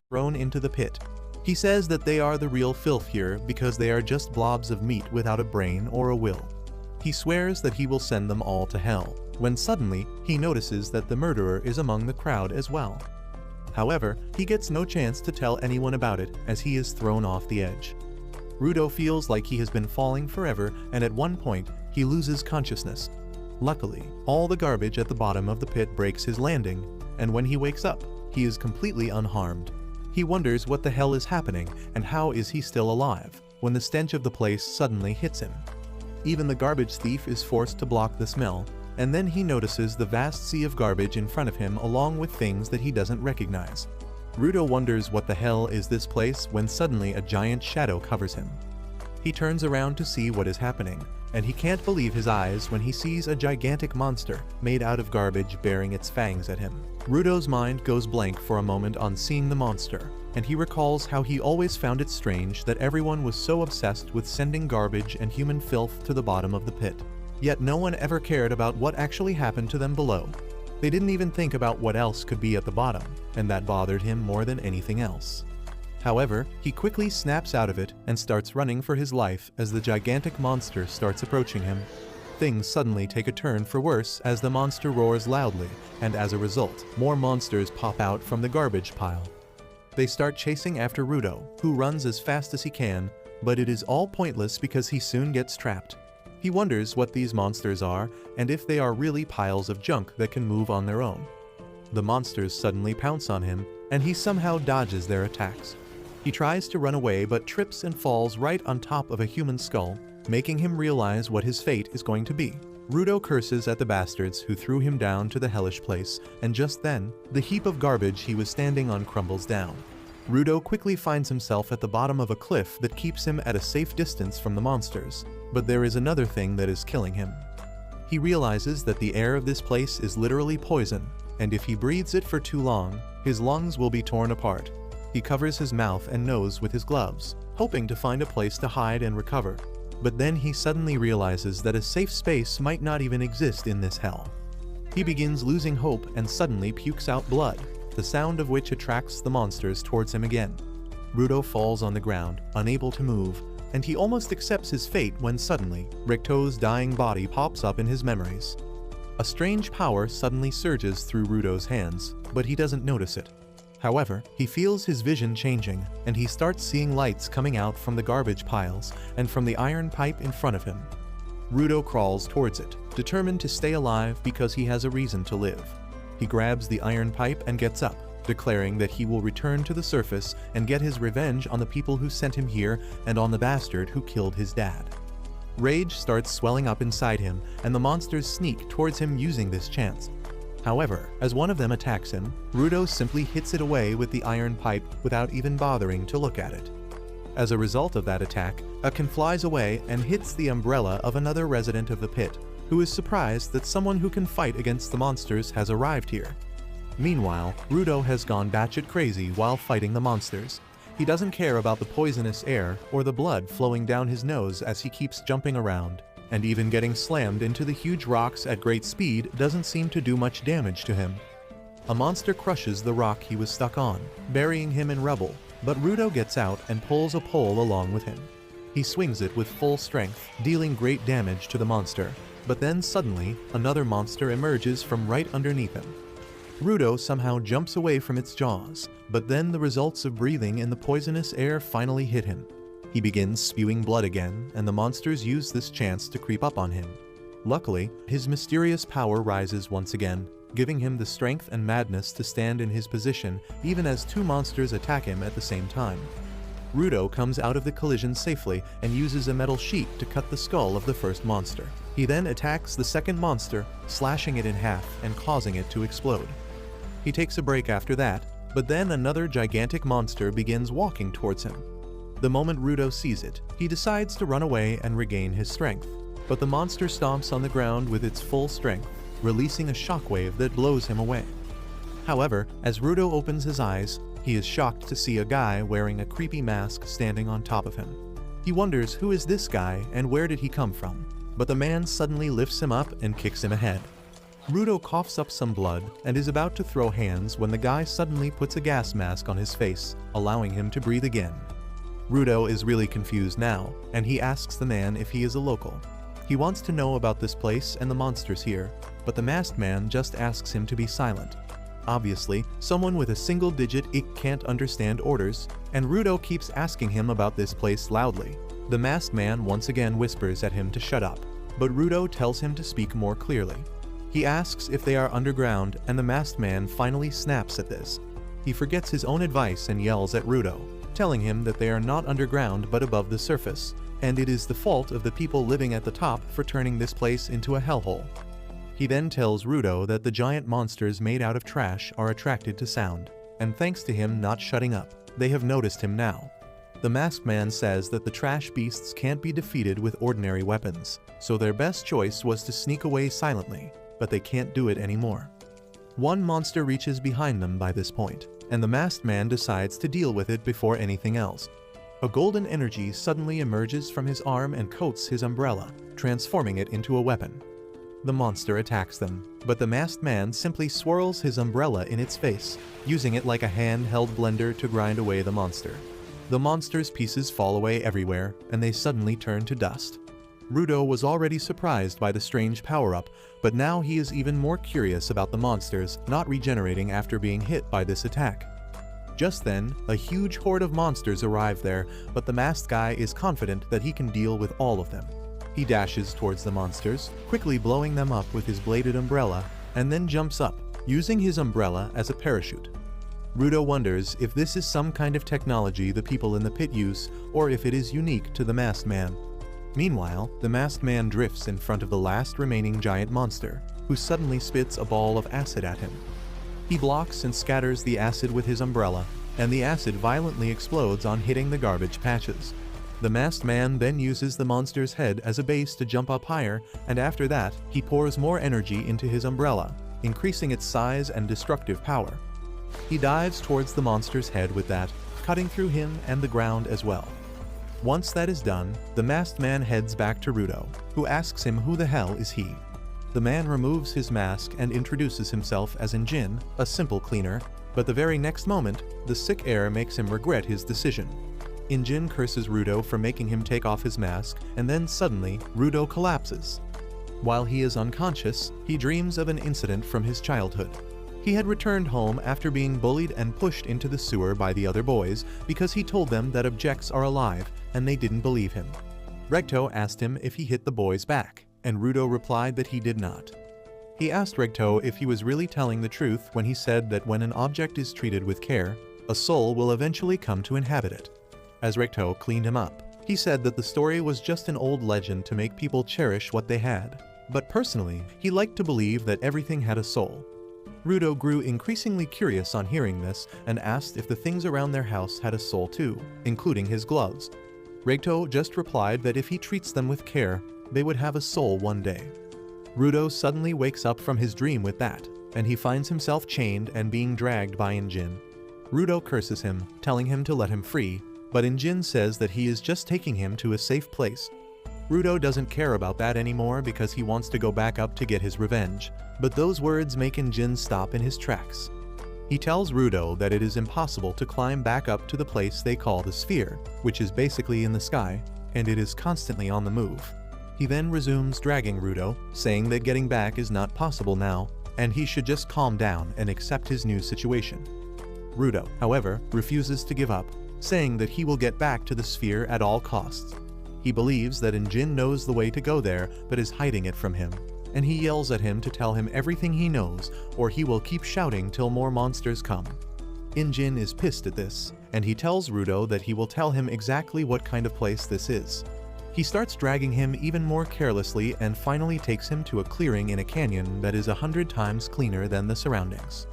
Thrown into the pit. He says that they are the real filth here because they are just blobs of meat without a brain or a will. He swears that he will send them all to hell, when suddenly he notices that the murderer is among the crowd as well. However, he gets no chance to tell anyone about it as he is thrown off the edge. Rudo feels like he has been falling forever, and at one point, he loses consciousness. Luckily, all the garbage at the bottom of the pit breaks his landing, and when he wakes up, he is completely unharmed. He wonders what the hell is happening and how is he still alive, when the stench of the place suddenly hits him. Even the garbage thief is forced to block the smell, and then he notices the vast sea of garbage in front of him along with things that he doesn't recognize. Rudo wonders what the hell is this place when suddenly a giant shadow covers him. He turns around to see what is happening, and he can't believe his eyes when he sees a gigantic monster made out of garbage bearing its fangs at him. Rudo's mind goes blank for a moment on seeing the monster, and he recalls how he always found it strange that everyone was so obsessed with sending garbage and human filth to the bottom of the pit. Yet no one ever cared about what actually happened to them below. They didn't even think about what else could be at the bottom, and that bothered him more than anything else. However, he quickly snaps out of it and starts running for his life as the gigantic monster starts approaching him. Things suddenly take a turn for worse as the monster roars loudly, and as a result, more monsters pop out from the garbage pile. They start chasing after Rudo, who runs as fast as he can, but it is all pointless because he soon gets trapped. He wonders what these monsters are and if they are really piles of junk that can move on their own. The monsters suddenly pounce on him, and he somehow dodges their attacks. He tries to run away but trips and falls right on top of a human skull, making him realize what his fate is going to be. Rudo curses at the bastards who threw him down to the hellish place, and just then, the heap of garbage he was standing on crumbles down. Rudo quickly finds himself at the bottom of a cliff that keeps him at a safe distance from the monsters, but there is another thing that is killing him. He realizes that the air of this place is literally poison, and if he breathes it for too long, his lungs will be torn apart. He covers his mouth and nose with his gloves, hoping to find a place to hide and recover. But then he suddenly realizes that a safe space might not even exist in this hell. He begins losing hope and suddenly pukes out blood, the sound of which attracts the monsters towards him again. Rudo falls on the ground, unable to move, and he almost accepts his fate when suddenly, Ricto's dying body pops up in his memories. A strange power suddenly surges through Rudo's hands, but he doesn't notice it. However, he feels his vision changing, and he starts seeing lights coming out from the garbage piles and from the iron pipe in front of him. Rudo crawls towards it, determined to stay alive because he has a reason to live. He grabs the iron pipe and gets up, declaring that he will return to the surface and get his revenge on the people who sent him here and on the bastard who killed his dad. Rage starts swelling up inside him, and the monsters sneak towards him using this chance. However, as one of them attacks him, Rudo simply hits it away with the iron pipe without even bothering to look at it. As a result of that attack, Akin flies away and hits the umbrella of another resident of the pit, who is surprised that someone who can fight against the monsters has arrived here. Meanwhile, Rudo has gone batshit crazy while fighting the monsters. He doesn't care about the poisonous air or the blood flowing down his nose as he keeps jumping around. And even getting slammed into the huge rocks at great speed doesn't seem to do much damage to him. A monster crushes the rock he was stuck on, burying him in rubble, but Rudo gets out and pulls a pole along with him. He swings it with full strength, dealing great damage to the monster, but then suddenly, another monster emerges from right underneath him. Rudo somehow jumps away from its jaws, but then the results of breathing in the poisonous air finally hit him. He begins spewing blood again, and the monsters use this chance to creep up on him. Luckily, his mysterious power rises once again, giving him the strength and madness to stand in his position even as two monsters attack him at the same time. Rudo comes out of the collision safely and uses a metal sheet to cut the skull of the first monster. He then attacks the second monster, slashing it in half and causing it to explode. He takes a break after that, but then another gigantic monster begins walking towards him. The moment Rudo sees it, he decides to run away and regain his strength, but the monster stomps on the ground with its full strength, releasing a shockwave that blows him away. However, as Rudo opens his eyes, he is shocked to see a guy wearing a creepy mask standing on top of him. He wonders who is this guy and where did he come from, but the man suddenly lifts him up and kicks him ahead. Rudo coughs up some blood and is about to throw hands when the guy suddenly puts a gas mask on his face, allowing him to breathe again. Rudo is really confused now, and he asks the man if he is a local. He wants to know about this place and the monsters here, but the masked man just asks him to be silent. Obviously, someone with a single-digit ick can't understand orders, and Rudo keeps asking him about this place loudly. The masked man once again whispers at him to shut up, but Rudo tells him to speak more clearly. He asks if they are underground, and the masked man finally snaps at this. He forgets his own advice and yells at Rudo, telling him that they are not underground but above the surface, and it is the fault of the people living at the top for turning this place into a hellhole. He then tells Rudo that the giant monsters made out of trash are attracted to sound, and thanks to him not shutting up, they have noticed him now. The masked man says that the trash beasts can't be defeated with ordinary weapons, so their best choice was to sneak away silently, but they can't do it anymore. One monster reaches behind them by this point, and the masked man decides to deal with it before anything else. A golden energy suddenly emerges from his arm and coats his umbrella, transforming it into a weapon. The monster attacks them, but the masked man simply swirls his umbrella in its face, using it like a handheld blender to grind away the monster. The monster's pieces fall away everywhere, and they suddenly turn to dust. Rudo was already surprised by the strange power-up, but now he is even more curious about the monsters not regenerating after being hit by this attack. Just then, a huge horde of monsters arrive there, but the masked guy is confident that he can deal with all of them. He dashes towards the monsters, quickly blowing them up with his bladed umbrella, and then jumps up, using his umbrella as a parachute. Rudo wonders if this is some kind of technology the people in the pit use, or if it is unique to the masked man. Meanwhile, the masked man drifts in front of the last remaining giant monster, who suddenly spits a ball of acid at him. He blocks and scatters the acid with his umbrella, and the acid violently explodes on hitting the garbage patches. The masked man then uses the monster's head as a base to jump up higher, and after that, he pours more energy into his umbrella, increasing its size and destructive power. He dives towards the monster's head with that, cutting through him and the ground as well. Once that is done, the masked man heads back to Rudo, who asks him who the hell is he. The man removes his mask and introduces himself as Injin, a simple cleaner, but the very next moment, the sick air makes him regret his decision. Injin curses Rudo for making him take off his mask, and then suddenly, Rudo collapses. While he is unconscious, he dreams of an incident from his childhood. He had returned home after being bullied and pushed into the sewer by the other boys because he told them that objects are alive, and they didn't believe him. Regto asked him if he hit the boys back, and Rudo replied that he did not. He asked Regto if he was really telling the truth when he said that when an object is treated with care, a soul will eventually come to inhabit it. As Regto cleaned him up, he said that the story was just an old legend to make people cherish what they had, but personally, he liked to believe that everything had a soul. Rudo grew increasingly curious on hearing this and asked if the things around their house had a soul too, including his gloves. Regto just replied that if he treats them with care, they would have a soul one day. Rudo suddenly wakes up from his dream with that, and he finds himself chained and being dragged by Injin. Rudo curses him, telling him to let him free, but Injin says that he is just taking him to a safe place. Rudo doesn't care about that anymore because he wants to go back up to get his revenge, but those words make Injin stop in his tracks. He tells Rudo that it is impossible to climb back up to the place they call the sphere, which is basically in the sky, and it is constantly on the move. He then resumes dragging Rudo, saying that getting back is not possible now, and he should just calm down and accept his new situation. Rudo, however, refuses to give up, saying that he will get back to the sphere at all costs. He believes that Injin knows the way to go there but is hiding it from him, and he yells at him to tell him everything he knows or he will keep shouting till more monsters come. Injin is pissed at this, and he tells Rudo that he will tell him exactly what kind of place this is. He starts dragging him even more carelessly and finally takes him to a clearing in a canyon that is 100 times cleaner than the surroundings.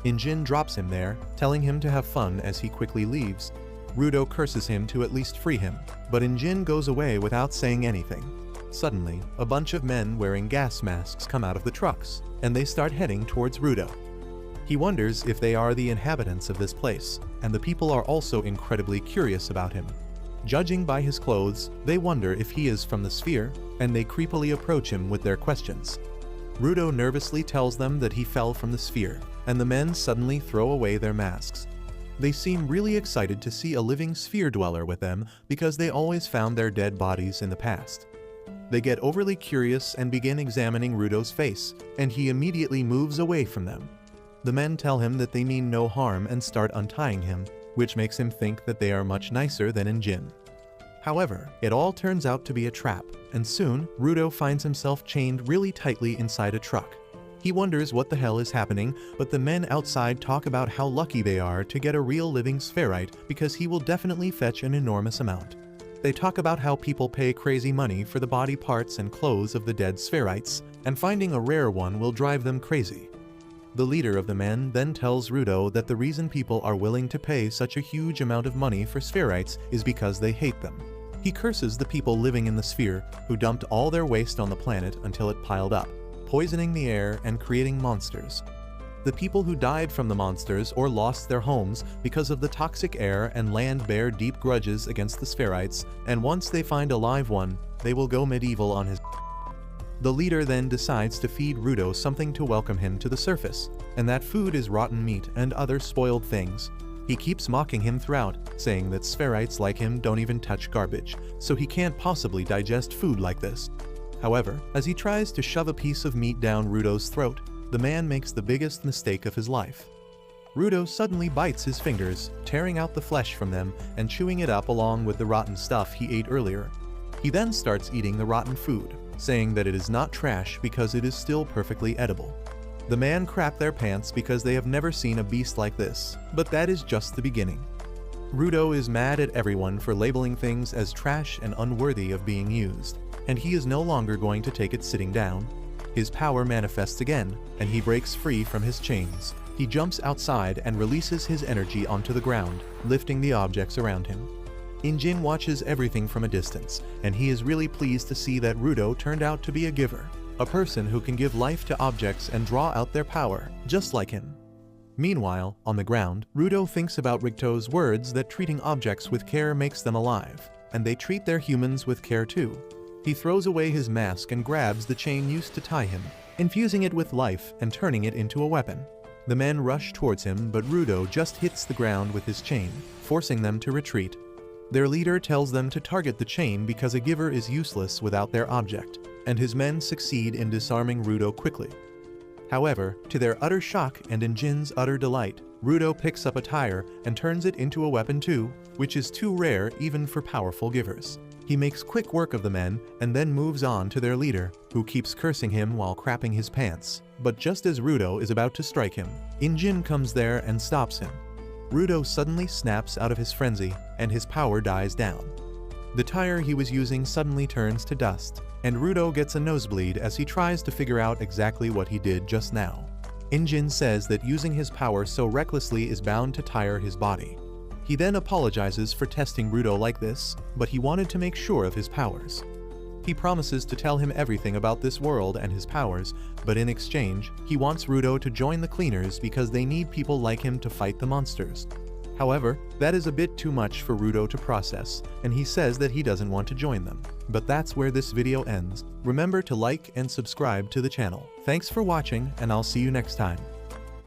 Injin drops him there, telling him to have fun as he quickly leaves. Rudo curses him to at least free him, but Injin goes away without saying anything. Suddenly, a bunch of men wearing gas masks come out of the trucks, and they start heading towards Rudo. He wonders if they are the inhabitants of this place, and the people are also incredibly curious about him. Judging by his clothes, they wonder if he is from the sphere, and they creepily approach him with their questions. Rudo nervously tells them that he fell from the sphere, and the men suddenly throw away their masks. They seem really excited to see a living sphere dweller with them because they always found their dead bodies in the past. They get overly curious and begin examining Rudo's face, and he immediately moves away from them. The men tell him that they mean no harm and start untying him, which makes him think that they are much nicer than Injin. However, it all turns out to be a trap, and soon, Rudo finds himself chained really tightly inside a truck. He wonders what the hell is happening, but the men outside talk about how lucky they are to get a real living spherite because he will definitely fetch an enormous amount. They talk about how people pay crazy money for the body parts and clothes of the dead spherites, and finding a rare one will drive them crazy. The leader of the men then tells Rudo that the reason people are willing to pay such a huge amount of money for spherites is because they hate them. He curses the people living in the sphere who dumped all their waste on the planet until it piled up, poisoning the air and creating monsters. The people who died from the monsters or lost their homes because of the toxic air and land bear deep grudges against the spherites, and once they find a live one, they will go medieval on his. The leader then decides to feed Rudo something to welcome him to the surface, and that food is rotten meat and other spoiled things. He keeps mocking him throughout, saying that spherites like him don't even touch garbage, so he can't possibly digest food like this. However, as he tries to shove a piece of meat down Rudo's throat, the man makes the biggest mistake of his life. Rudo suddenly bites his fingers, tearing out the flesh from them and chewing it up along with the rotten stuff he ate earlier. He then starts eating the rotten food, saying that it is not trash because it is still perfectly edible. The man crap their pants because they have never seen a beast like this, but that is just the beginning. Rudo is mad at everyone for labeling things as trash and unworthy of being used, and he is no longer going to take it sitting down. His power manifests again, and he breaks free from his chains. He jumps outside and releases his energy onto the ground, lifting the objects around him. Injin watches everything from a distance, and he is really pleased to see that Rudo turned out to be a giver, a person who can give life to objects and draw out their power, just like him. Meanwhile, on the ground, Rudo thinks about Rigto's words that treating objects with care makes them alive, and they treat their humans with care too. He throws away his mask and grabs the chain used to tie him, infusing it with life and turning it into a weapon. The men rush towards him, but Rudo just hits the ground with his chain, forcing them to retreat. Their leader tells them to target the chain because a giver is useless without their object, and his men succeed in disarming Rudo quickly. However, to their utter shock and Injin's utter delight, Rudo picks up a tire and turns it into a weapon too, which is too rare even for powerful givers. He makes quick work of the men and then moves on to their leader, who keeps cursing him while crapping his pants. But just as Rudo is about to strike him, Injin comes there and stops him. Rudo suddenly snaps out of his frenzy, and his power dies down. The tire he was using suddenly turns to dust, and Rudo gets a nosebleed as he tries to figure out exactly what he did just now. Injin says that using his power so recklessly is bound to tire his body. He then apologizes for testing Rudo like this, but he wanted to make sure of his powers. He promises to tell him everything about this world and his powers, but in exchange, he wants Rudo to join the cleaners because they need people like him to fight the monsters. However, that is a bit too much for Rudo to process, and he says that he doesn't want to join them. But that's where this video ends. Remember to like and subscribe to the channel. Thanks for watching, and I'll see you next time.